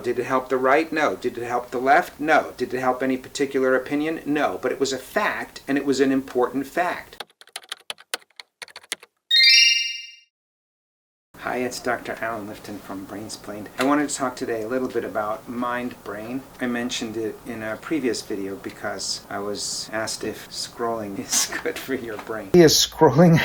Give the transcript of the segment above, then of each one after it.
Did it help the right? No. Did it help the left? No. Did it help any particular opinion? No. But it was a fact, and it was an important fact. Hi, it's Dr. Alan Lifton from Brainsplained. I wanted to talk today a little bit about mind-brain. I mentioned it in a previous video because I was asked if scrolling is good for your brain. Is scrolling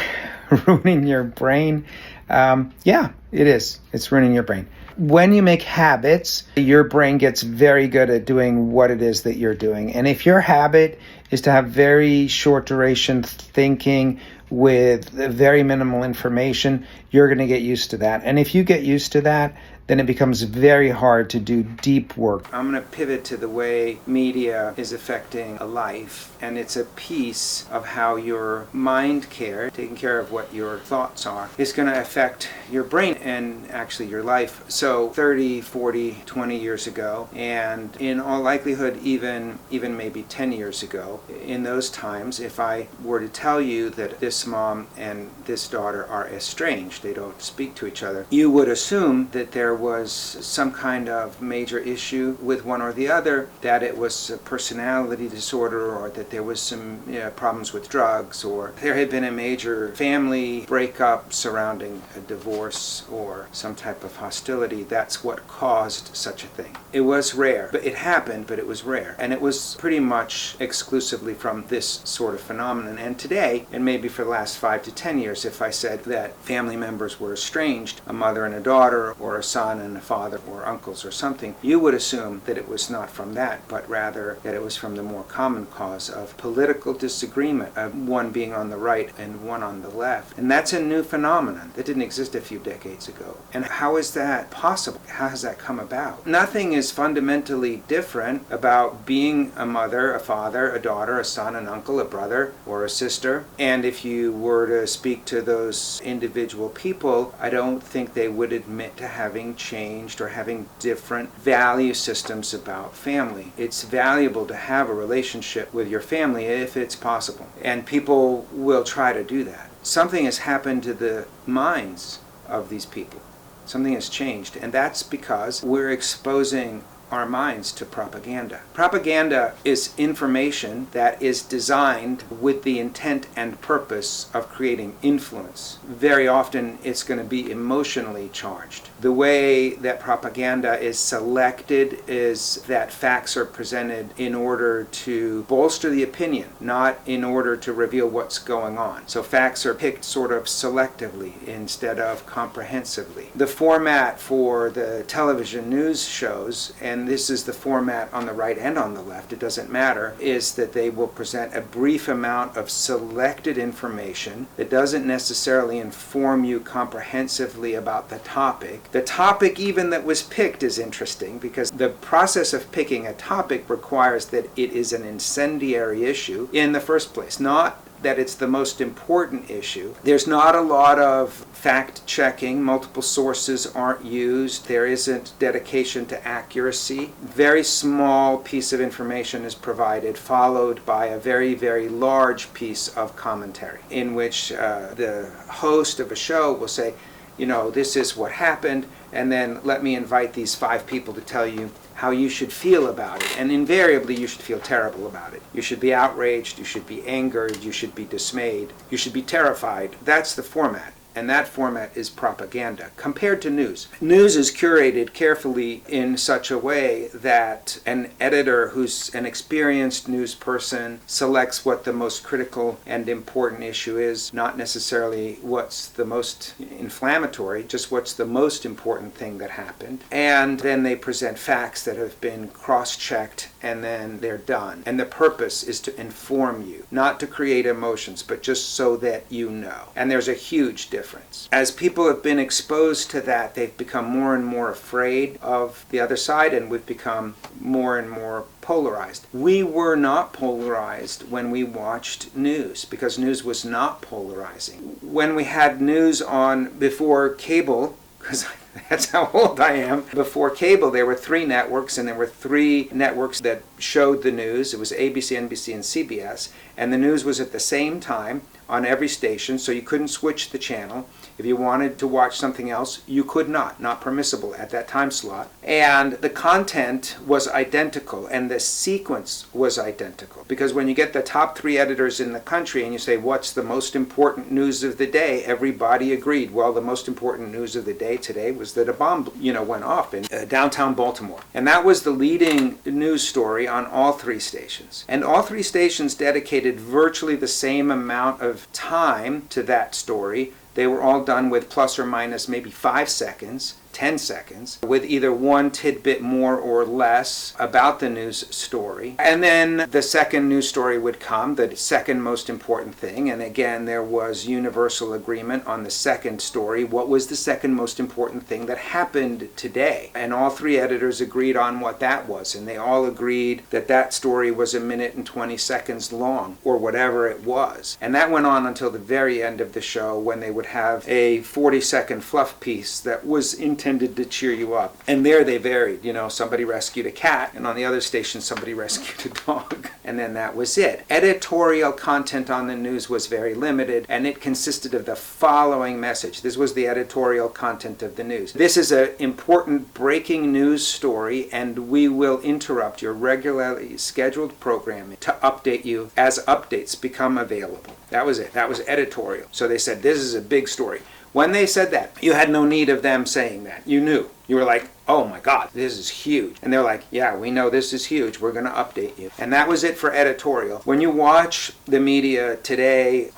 ruining your brain? Yeah, it is. It's ruining your brain. When you make habits, your brain gets very good at doing what it is that you're doing. And if your habit is to have very short duration thinking with very minimal information, you're going to get used to that. And if you get used to that, then it becomes very hard to do deep work. I'm going to pivot to the way media is affecting a life, and it's a piece of how your mind care, taking care of what your thoughts are, is going to affect your brain and actually your life. So 30, 40, 20 years ago, and in all likelihood even maybe 10 years ago, in those times, if I were to tell you that this mom and this daughter are estranged, they don't speak to each other, you would assume that there was some kind of major issue with one or the other, that it was a personality disorder, or that there was some problems with drugs, or there had been a major family breakup surrounding a divorce or some type of hostility. That's what caused such a thing. It was rare, but it happened, but it was rare. And it was pretty much exclusively from this sort of phenomenon. And today, and maybe for the last 5 to 10 years, if I said that family members were estranged, a mother and a daughter, or a son and a father, or uncles or something, you would assume that it was not from that, but rather that it was from the more common cause of political disagreement, of one being on the right and one on the left. And that's a new phenomenon that didn't exist a few decades ago. And how is that possible? How has that come about? Nothing is fundamentally different about being a mother, a father, a daughter, a son, an uncle, a brother, or a sister. And if you were to speak to those individual people, I don't think they would admit to having changed or having different value systems about family. It's valuable to have a relationship with your family if it's possible. And people will try to do that. Something has happened to the minds of these people. Something has changed, and that's because we're exposing our minds to propaganda. Propaganda is information that is designed with the intent and purpose of creating influence. Very often it's going to be emotionally charged. The way that propaganda is selected is that facts are presented in order to bolster the opinion, not in order to reveal what's going on. So facts are picked sort of selectively instead of comprehensively. The format for the television news shows, and this is the format on the right and on the left, it doesn't matter, is that they will present a brief amount of selected information that doesn't necessarily inform you comprehensively about the topic. The topic even that was picked is interesting because the process of picking a topic requires that it is an incendiary issue in the first place, not that it's the most important issue. There's not a lot of fact-checking. Multiple sources aren't used. There isn't dedication to accuracy. Very small piece of information is provided, followed by a very, very large piece of commentary, in which the host of a show will say, this is what happened, and then let me invite these 5 people to tell you how you should feel about it. And invariably, you should feel terrible about it. You should be outraged, you should be angered, you should be dismayed, you should be terrified. That's the format. And that format is propaganda compared to news. News is curated carefully in such a way that an editor who's an experienced news person selects what the most critical and important issue is, not necessarily what's the most inflammatory, just what's the most important thing that happened. And then they present facts that have been cross-checked, and then they're done. And the purpose is to inform you, not to create emotions, but just so that you know. And there's a huge difference. As people have been exposed to that, they've become more and more afraid of the other side, and we've become more and more polarized. We were not polarized when we watched news, because news was not polarizing. When we had news on before cable, because that's how old I am. Before cable, there were 3 networks, and there were 3 networks that showed the news. It was ABC, NBC, and CBS, and the news was at the same time on every station, so you couldn't switch the channel. If you wanted to watch something else, you could not permissible at that time slot. And the content was identical and the sequence was identical. Because when you get the top 3 editors in the country and you say, what's the most important news of the day? Everybody agreed. Well, the most important news of the day today was that a bomb, went off in downtown Baltimore. And that was the leading news story on all 3 stations. And all 3 stations dedicated virtually the same amount of time to that story. They were all done with plus or minus maybe 5 seconds, 10 seconds, with either one tidbit more or less about the news story. And then the second news story would come, the second most important thing. And again, there was universal agreement on the second story. What was the second most important thing that happened today? And all 3 editors agreed on what that was. And they all agreed that that story was 1 minute and 20 seconds long, or whatever it was. And that went on until the very end of the show, when they would have a 40-second fluff piece that was intended to cheer you up. And there they varied. Somebody rescued a cat, and on the other station somebody rescued a dog. And then that was it. Editorial content on the news was very limited, and it consisted of the following message. This was the editorial content of the news. This is an important breaking news story, and we will interrupt your regularly scheduled programming to update you as updates become available. That was it. That was editorial. So they said, this is a big story. When they said that, you had no need of them saying that. You knew. You were like, oh my God, this is huge. And they're like, yeah, we know this is huge. We're going to update you. And that was it for editorial. When you watch the media today,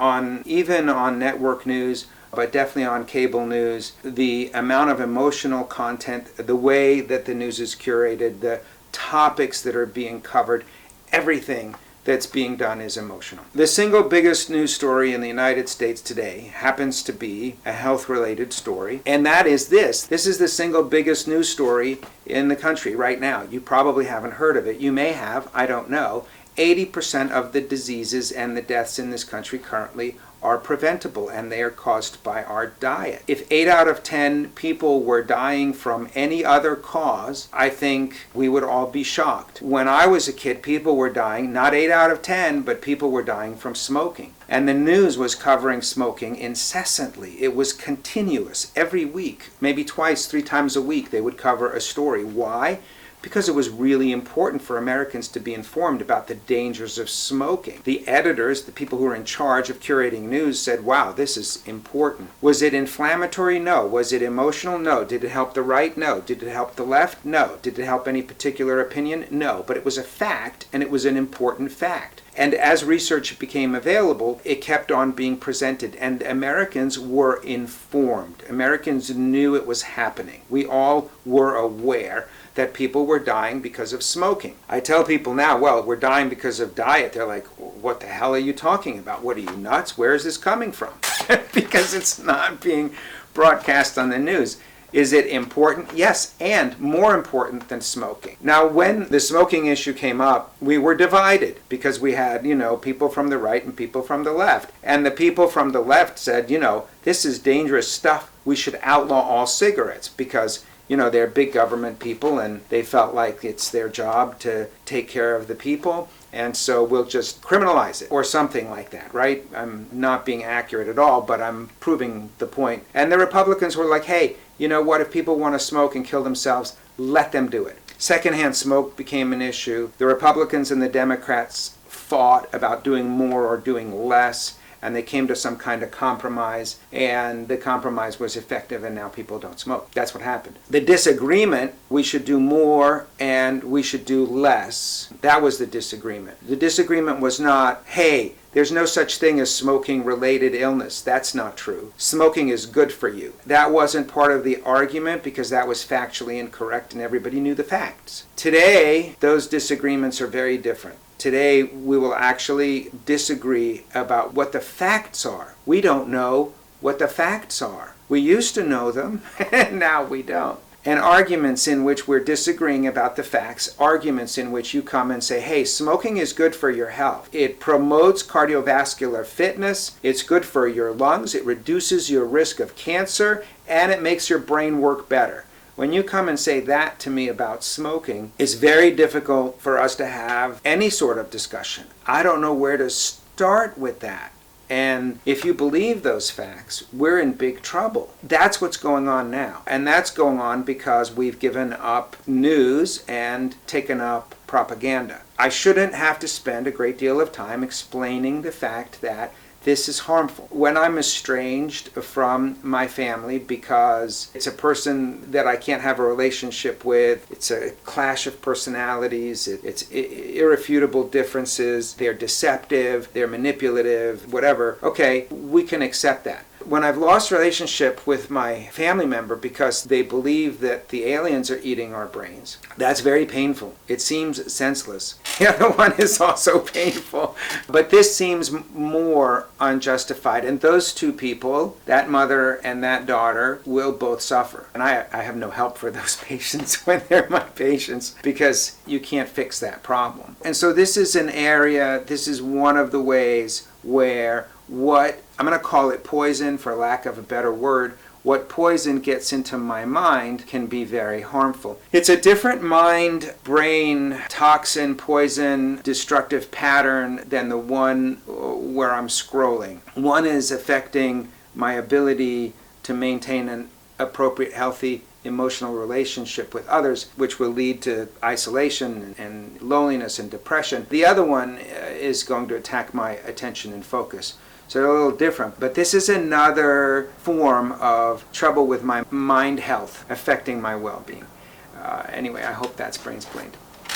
even on network news, but definitely on cable news, the amount of emotional content, the way that the news is curated, the topics that are being covered, everything that's being done is emotional. The single biggest news story in the United States today happens to be a health-related story, and that is this. This is the single biggest news story in the country right now. You probably haven't heard of it. You may have, I don't know. 80% of the diseases and the deaths in this country currently are preventable, and they are caused by our diet. If 8 out of 10 people were dying from any other cause, I think we would all be shocked. When I was a kid, people were dying, not 8 out of 10, but people were dying from smoking. And the news was covering smoking incessantly. It was continuous. Every week, maybe twice, 3 times a week, they would cover a story. Why? Because it was really important for Americans to be informed about the dangers of smoking. The editors, the people who were in charge of curating news, said, wow, this is important. Was it inflammatory? No. Was it emotional? No. Did it help the right? No. Did it help the left? No. Did it help any particular opinion? No. But it was a fact, and it was an important fact. And as research became available, it kept on being presented, and Americans were informed. Americans knew it was happening. We all were aware that people were dying because of smoking. I tell people now, well, we're dying because of diet. They're like, what the hell are you talking about? What are you, nuts? Where is this coming from? Because it's not being broadcast on the news. Is it important? Yes, and more important than smoking. Now, when the smoking issue came up, we were divided because we had, people from the right and people from the left. And the people from the left said, this is dangerous stuff. We should outlaw all cigarettes because they're big government people and they felt like it's their job to take care of the people. And so we'll just criminalize it or something like that, right? I'm not being accurate at all, but I'm proving the point. And the Republicans were like, hey, you know what? If people want to smoke and kill themselves, let them do it. Secondhand smoke became an issue. The Republicans and the Democrats fought about doing more or doing less. And they came to some kind of compromise, and the compromise was effective, and now people don't smoke. That's what happened. The disagreement, we should do more and we should do less. That was the disagreement. The disagreement was not, hey, there's no such thing as smoking-related illness. That's not true. Smoking is good for you. That wasn't part of the argument because that was factually incorrect and everybody knew the facts. Today, those disagreements are very different. Today, we will actually disagree about what the facts are. We don't know what the facts are. We used to know them, and now we don't. And arguments in which we're disagreeing about the facts, arguments in which you come and say, hey, smoking is good for your health. It promotes cardiovascular fitness, it's good for your lungs, it reduces your risk of cancer, and it makes your brain work better. When you come and say that to me about smoking, it's very difficult for us to have any sort of discussion. I don't know where to start with that. And if you believe those facts, we're in big trouble. That's what's going on now. And that's going on because we've given up news and taken up propaganda. I shouldn't have to spend a great deal of time explaining the fact that this is harmful. When I'm estranged from my family because it's a person that I can't have a relationship with, it's a clash of personalities, it's irrefutable differences, they're deceptive, they're manipulative, whatever, okay, we can accept that. When I've lost relationship with my family member because they believe that the aliens are eating our brains, that's very painful. It seems senseless. The other one is also painful. But this seems more unjustified. And those two people, that mother and that daughter, will both suffer. And I have no help for those patients when they're my patients because you can't fix that problem. And so this is an area, this is one of the ways where what, I'm going to call it poison for lack of a better word, what poison gets into my mind can be very harmful. It's a different mind-brain toxin, poison, destructive pattern than the one where I'm scrolling. One is affecting my ability to maintain an appropriate, healthy, emotional relationship with others, which will lead to isolation and loneliness and depression. The other one is going to attack my attention and focus. So they're a little different. But this is another form of trouble with my mind health affecting my well-being. Anyway, I hope that's brain-splained.